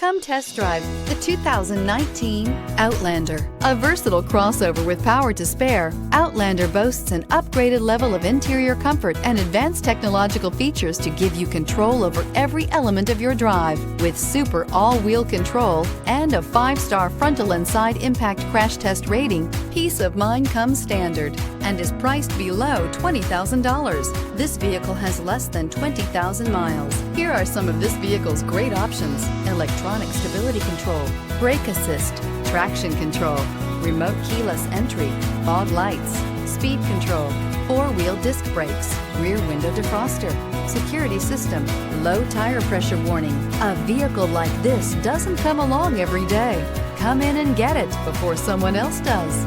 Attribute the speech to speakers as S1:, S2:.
S1: Come test drive the 2019 Outlander. A versatile crossover with power to spare, Outlander boasts an upgraded level of interior comfort and advanced technological features to give you control over every element of your drive. With super all-wheel control and a 5-star frontal and side impact crash test rating, peace of mind comes standard and is priced below $20,000. This vehicle has less than 20,000 miles. Here are some of this vehicle's great options: electronic stability control, brake assist, traction control, remote keyless entry, fog lights, speed control, 4-wheel disc brakes, rear window defroster, security system, low tire pressure warning. A vehicle like this doesn't come along every day. Come in and get it before someone else does.